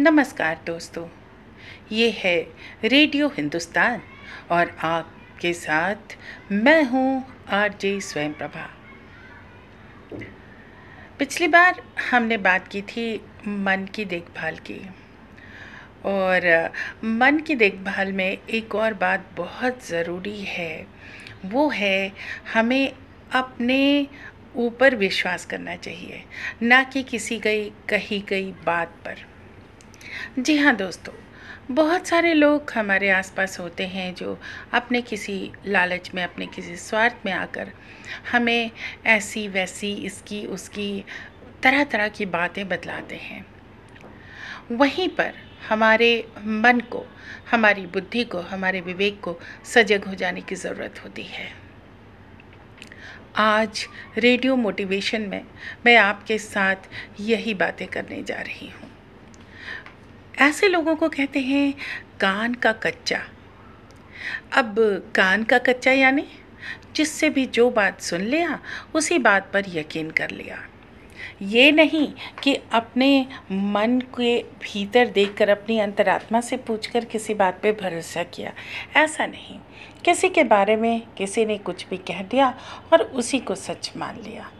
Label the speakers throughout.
Speaker 1: नमस्कार दोस्तों, ये है रेडियो हिंदुस्तान और आपके साथ मैं हूँ आरजे स्वयं प्रभा। पिछली बार हमने बात की थी मन की देखभाल की, और मन की देखभाल में एक और बात बहुत ज़रूरी है, वो है हमें अपने ऊपर विश्वास करना चाहिए, ना कि किसी कही गई बात पर। जी हाँ दोस्तों, बहुत सारे लोग हमारे आसपास होते हैं जो अपने किसी लालच में, अपने किसी स्वार्थ में आकर हमें ऐसी वैसी, इसकी उसकी तरह तरह की बातें बतलाते हैं। वहीं पर हमारे मन को, हमारी बुद्धि को, हमारे विवेक को सजग हो जाने की ज़रूरत होती है। आज रेडियो मोटिवेशन में मैं आपके साथ यही बातें करने जा रही हूँ। ऐसे लोगों को कहते हैं कान का कच्चा। अब कान का कच्चा यानी जिससे भी जो बात सुन लिया उसी बात पर यकीन कर लिया। ये नहीं कि अपने मन के भीतर देखकर, अपनी अंतरात्मा से पूछकर किसी बात पे भरोसा किया। ऐसा नहीं, किसी के बारे में किसी ने कुछ भी कह दिया और उसी को सच मान लिया।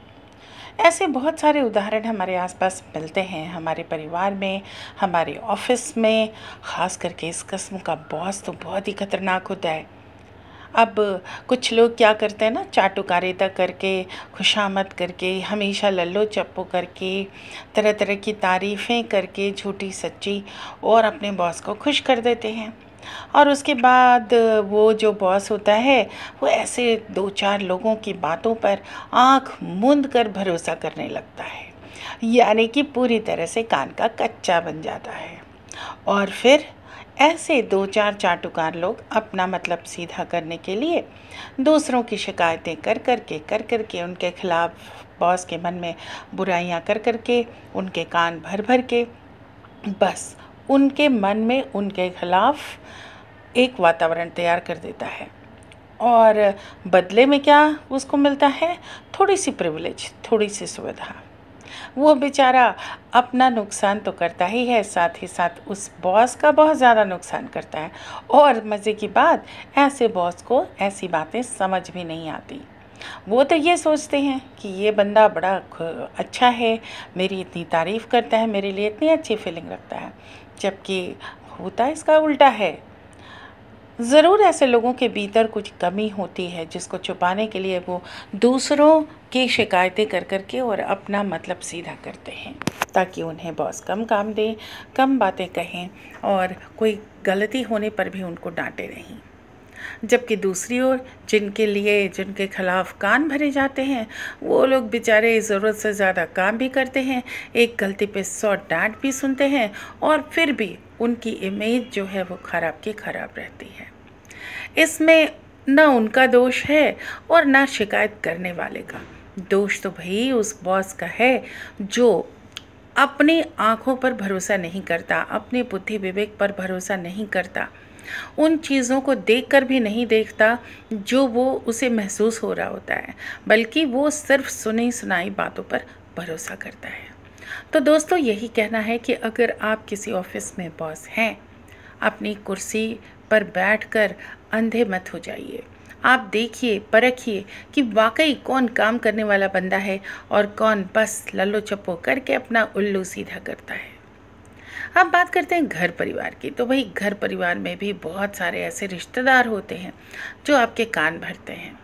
Speaker 1: ऐसे बहुत सारे उदाहरण हमारे आसपास मिलते हैं, हमारे परिवार में, हमारे ऑफिस में। ख़ास करके इस किस्म का बॉस तो बहुत ही खतरनाक होता है। अब कुछ लोग क्या करते हैं ना, चाटुकारिता करके, खुशामद करके, हमेशा लल्लो चप्पो करके, तरह तरह की तारीफ़ें करके, झूठी सच्ची, और अपने बॉस को खुश कर देते हैं। और उसके बाद वो जो बॉस होता है वो ऐसे 2-4 लोगों की बातों पर आंख मूंद कर भरोसा करने लगता है, यानी कि पूरी तरह से कान का कच्चा बन जाता है। और फिर ऐसे 2-4 चाटुकार लोग अपना मतलब सीधा करने के लिए दूसरों की शिकायतें कर करके उनके खिलाफ, बॉस के मन में बुराइयां कर करके, उनके कान भर भर के, बस उनके मन में उनके खिलाफ एक वातावरण तैयार कर देता है। और बदले में क्या उसको मिलता है? थोड़ी सी प्रिविलेज, थोड़ी सी सुविधा। वो बेचारा अपना नुकसान तो करता ही है, साथ ही साथ उस बॉस का बहुत ज़्यादा नुकसान करता है। और मज़े की बात, ऐसे बॉस को ऐसी बातें समझ भी नहीं आती। वो तो ये सोचते हैं कि ये बंदा बड़ा अच्छा है, मेरी इतनी तारीफ़ करता है, मेरे लिए इतनी अच्छी फीलिंग रखता है, जबकि होता इसका उल्टा है। ज़रूर ऐसे लोगों के भीतर कुछ कमी होती है जिसको छुपाने के लिए वो दूसरों की शिकायतें कर करके और अपना मतलब सीधा करते हैं, ताकि उन्हें बॉस कम काम दे, कम बातें कहें और कोई गलती होने पर भी उनको डांटे नहीं। जबकि दूसरी ओर जिनके खिलाफ कान भरे जाते हैं, वो लोग बेचारे ज़रूरत से ज़्यादा काम भी करते हैं, एक गलती पे 100 डांट भी सुनते हैं, और फिर भी उनकी इमेज जो है वो ख़राब की ख़राब रहती है। इसमें ना उनका दोष है और ना शिकायत करने वाले का दोष। तो भाई उस बॉस का है जो अपनी आँखों पर भरोसा नहीं करता, अपने बुद्धि विवेक पर भरोसा नहीं करता, उन चीज़ों को देखकर भी नहीं देखता जो वो उसे महसूस हो रहा होता है, बल्कि वो सिर्फ सुनी सुनाई बातों पर भरोसा करता है। तो दोस्तों, यही कहना है कि अगर आप किसी ऑफिस में बॉस हैं, अपनी कुर्सी पर बैठकर अंधे मत हो जाइए। आप देखिए, परखिए कि वाकई कौन काम करने वाला बंदा है और कौन बस लल्लो चप्पो करके अपना उल्लू सीधा करता है। अब बात करते हैं घर परिवार की। तो भाई घर परिवार में भी बहुत सारे ऐसे रिश्तेदार होते हैं जो आपके कान भरते हैं,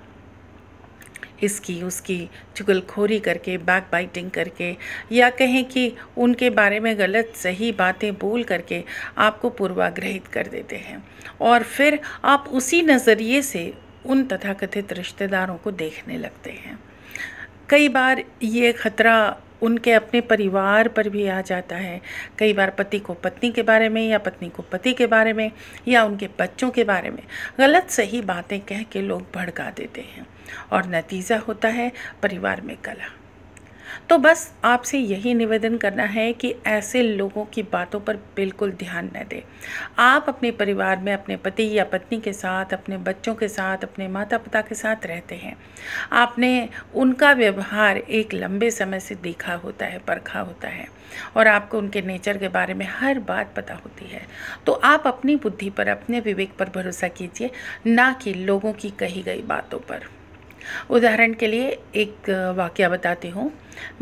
Speaker 1: इसकी उसकी चुगलखोरी करके, बैक बाइटिंग करके, या कहें कि उनके बारे में गलत सही बातें बोल करके आपको पूर्वाग्रहित कर देते हैं, और फिर आप उसी नज़रिए से उन तथाकथित रिश्तेदारों को देखने लगते हैं। कई बार ये खतरा उनके अपने परिवार पर भी आ जाता है। कई बार पति को पत्नी के बारे में, या पत्नी को पति के बारे में, या उनके बच्चों के बारे में गलत सही बातें कह के लोग भड़का देते हैं, और नतीजा होता है परिवार में कलह। तो बस आपसे यही निवेदन करना है कि ऐसे लोगों की बातों पर बिल्कुल ध्यान न दें। आप अपने परिवार में अपने पति या पत्नी के साथ, अपने बच्चों के साथ, अपने माता पिता के साथ रहते हैं। आपने उनका व्यवहार एक लंबे समय से देखा होता है, परखा होता है, और आपको उनके नेचर के बारे में हर बात पता होती है। तो आप अपनी बुद्धि पर, अपने विवेक पर भरोसा कीजिए, ना कि लोगों की कही गई बातों पर। उदाहरण के लिए एक वाक़या बताती हूँ।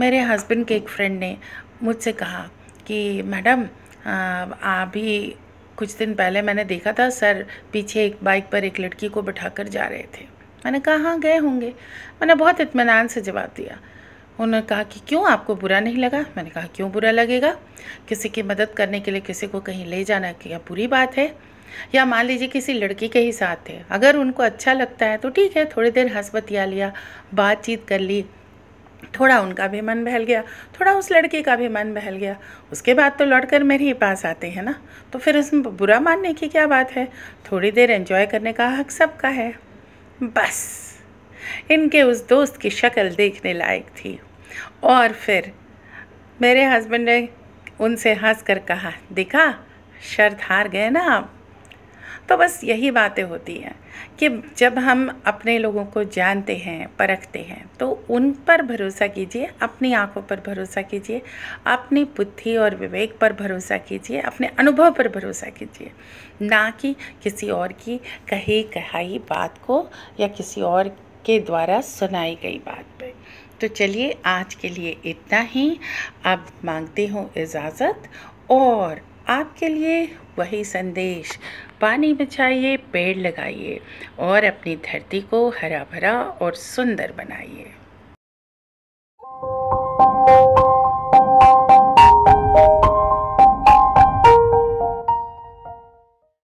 Speaker 1: मेरे हस्बैंड के एक फ्रेंड ने मुझसे कहा कि मैडम, अभी कुछ दिन पहले मैंने देखा था सर पीछे एक बाइक पर एक लड़की को बिठाकर जा रहे थे। मैंने कहा हाँ गए होंगे। मैंने बहुत इत्मीनान से जवाब दिया। उन्होंने कहा कि क्यों, आपको बुरा नहीं लगा? मैंने कहा क्यों बुरा लगेगा, किसी की मदद करने के लिए किसी को कहीं ले जाना क्या बुरी बात है? या मान लीजिए किसी लड़की के ही साथ थे, अगर उनको अच्छा लगता है तो ठीक है, थोड़ी देर हंस बतिया लिया, बातचीत कर ली, थोड़ा उनका भी मन बहल गया, थोड़ा उस लड़के का भी मन बहल गया, उसके बाद तो लौटकर मेरे ही पास आते हैं ना, तो फिर उसमें बुरा मानने की क्या बात है? थोड़ी देर एंजॉय करने का हक सबका है। बस इनके उस दोस्त की शक्ल देखने लायक थी। और फिर मेरे हस्बैंड ने उनसे हंस कर कहा, देखा, शर्त हार गए ना आप। तो बस यही बातें होती हैं कि जब हम अपने लोगों को जानते हैं, परखते हैं, तो उन पर भरोसा कीजिए, अपनी आँखों पर भरोसा कीजिए, अपनी बुद्धि और विवेक पर भरोसा कीजिए, अपने अनुभव पर भरोसा कीजिए, ना कि किसी और की कही कहाई बात को या किसी और के द्वारा सुनाई गई बात पे। तो चलिए आज के लिए इतना ही। अब मांगती हूँ इजाज़त, और आपके लिए वही संदेश, पानी बचाइए, पेड़ लगाइए और अपनी धरती को हरा भरा और सुंदर बनाइए।